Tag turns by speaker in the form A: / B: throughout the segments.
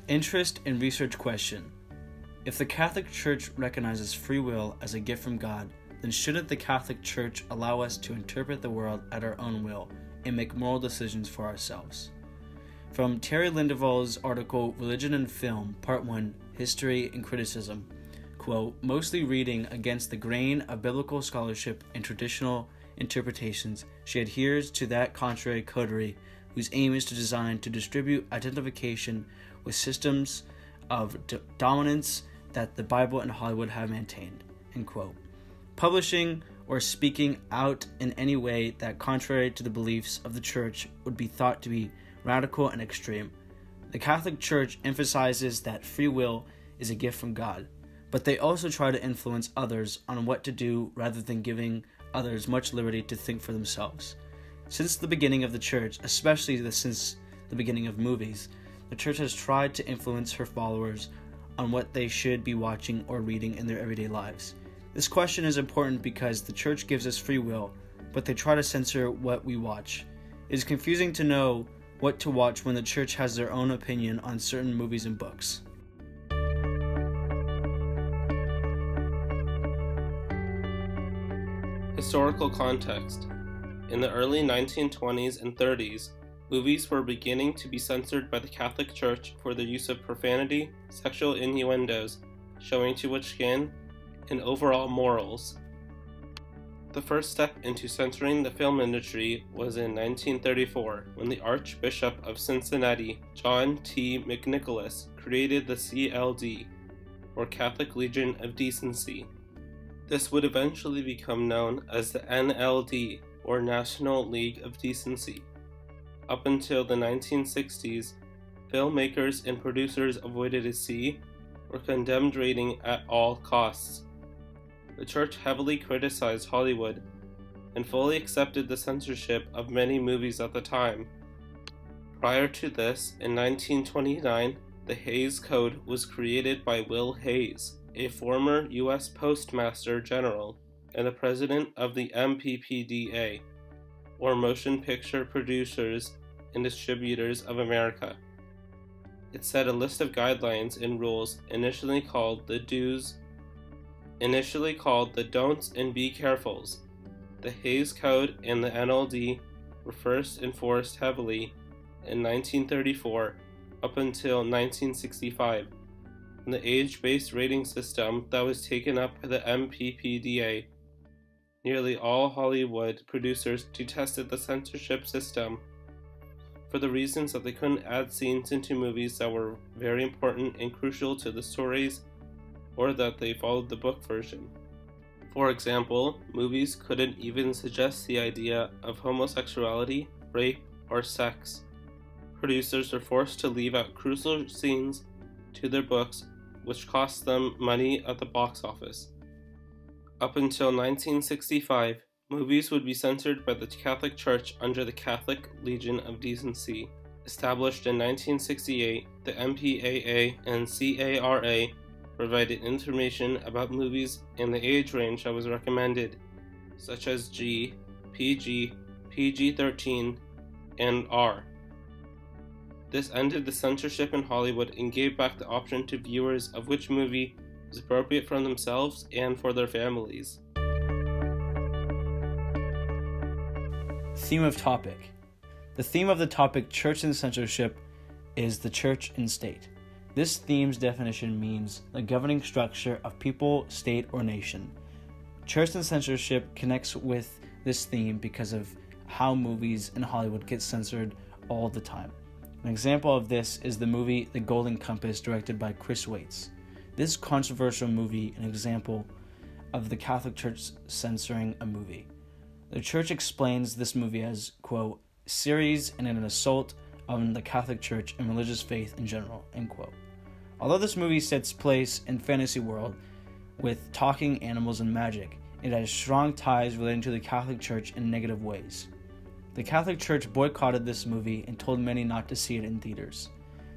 A: Interest in research question. If the Catholic Church recognizes free will as a gift from God, then shouldn't the Catholic Church allow us to interpret the world at our own will and make moral decisions for ourselves? From Terry Lindeval's article Religion and Film, Part 1, History and Criticism, quote, mostly reading against the grain of biblical scholarship and traditional interpretations, she adheres to that contrary coterie whose aim is to design to distribute identification with systems of dominance that the Bible and Hollywood have maintained, end quote. Publishing or speaking out in any way that contrary to the beliefs of the Church would be thought to be radical and extreme. The Catholic Church emphasizes that free will is a gift from God, but they also try to influence others on what to do rather than giving others much liberty to think for themselves. Since the beginning of the Church, especially since the beginning of movies, the Church has tried to influence her followers on what they should be watching or reading in their everyday lives. This question is important because the Church gives us free will, but they try to censor what we watch. It is confusing to know what to watch when the Church has their own opinion on certain movies and books.
B: Historical context. In the early 1920s and 30s, movies were beginning to be censored by the Catholic Church for their use of profanity, sexual innuendos, showing too much skin, and overall morals. The first step into censoring the film industry was in 1934, when the Archbishop of Cincinnati, John T. McNicholas, created the CLD, or Catholic Legion of Decency. This would eventually become known as the NLD, or National League of Decency. Up until the 1960s, filmmakers and producers avoided a C, or condemned rating at all costs. The Church heavily criticized Hollywood and fully accepted the censorship of many movies at the time. Prior to this, in 1929, the Hays Code was created by Will Hays, a former U.S. Postmaster General and the president of the MPPDA, or Motion Picture Producers and Distributors of America. It set a list of guidelines and rules initially called the don'ts and be carefuls. The Hays Code and the NLD were first enforced heavily in 1934 up until 1965, when the age-based rating system that was taken up by the MPPDA. Nearly all Hollywood producers detested the censorship system for the reasons that they couldn't add scenes into movies that were very important and crucial to the stories, or that they followed the book version. For example, movies couldn't even suggest the idea of homosexuality, rape, or sex. Producers were forced to leave out crucial scenes to their books, which cost them money at the box office. Up until 1965, movies would be censored by the Catholic Church under the Catholic Legion of Decency. Established in 1968, the MPAA and CARA provided information about movies in the age range that was recommended, such as G, PG, PG-13, and R. This ended the censorship in Hollywood and gave back the option to viewers of which movie was appropriate for themselves and for their families.
A: Theme of topic. The theme of the topic Church and Censorship is the Church and State. This theme's definition means the governing structure of people, state, or nation. Church and censorship connects with this theme because of how movies in Hollywood get censored all the time. An example of this is the movie The Golden Compass, directed by Chris Weitz. This controversial movie, an example of the Catholic Church censoring a movie. The Church explains this movie as, quote, series and an assault on the Catholic Church and religious faith in general, end quote. Although this movie sets place in fantasy world with talking animals and magic, it has strong ties relating to the Catholic Church in negative ways. The Catholic Church boycotted this movie and told many not to see it in theaters.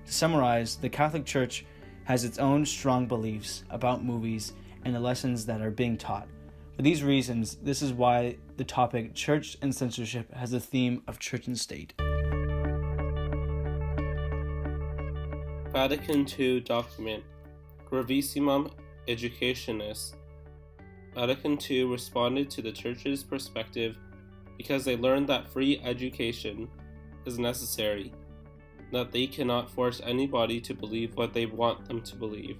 A: To summarize, the Catholic Church has its own strong beliefs about movies and the lessons that are being taught. For these reasons, this is why the topic Church and Censorship has a theme of church and state.
B: Vatican II document Gravissimum Educationis. Vatican II responded to the Church's perspective because they learned that free education is necessary, that they cannot force anybody to believe what they want them to believe.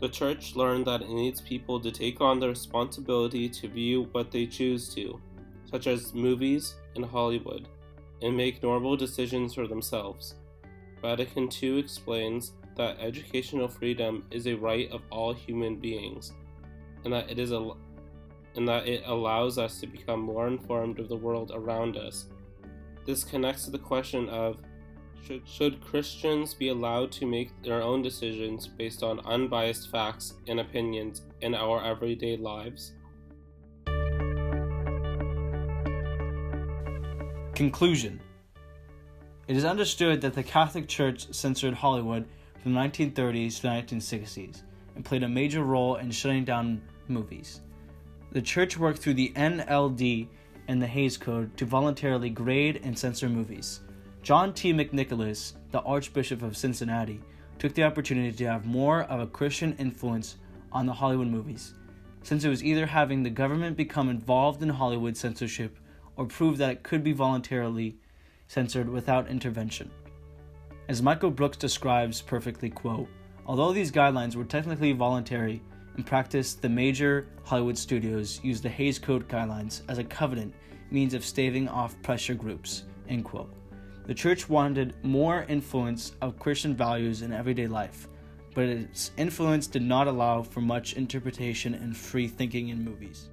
B: The Church learned that it needs people to take on the responsibility to view what they choose to, such as movies and Hollywood, and make normal decisions for themselves. Vatican II explains that educational freedom is a right of all human beings, and that it allows us to become more informed of the world around us. This connects to the question of should Christians be allowed to make their own decisions based on unbiased facts and opinions in our everyday lives?
A: Conclusion. It is understood that the Catholic Church censored Hollywood from the 1930s to the 1960s and played a major role in shutting down movies. The Church worked through the NLD and the Hays Code to voluntarily grade and censor movies. John T. McNicholas, the Archbishop of Cincinnati, took the opportunity to have more of a Christian influence on the Hollywood movies, since it was either having the government become involved in Hollywood censorship or prove that it could be voluntarily censored without intervention. As Michael Brooks describes perfectly, quote, although these guidelines were technically voluntary, in practice the major Hollywood studios used the Hays Code guidelines as a covenant means of staving off pressure groups, end quote. The Church wanted more influence of Christian values in everyday life, but its influence did not allow for much interpretation and free thinking in movies.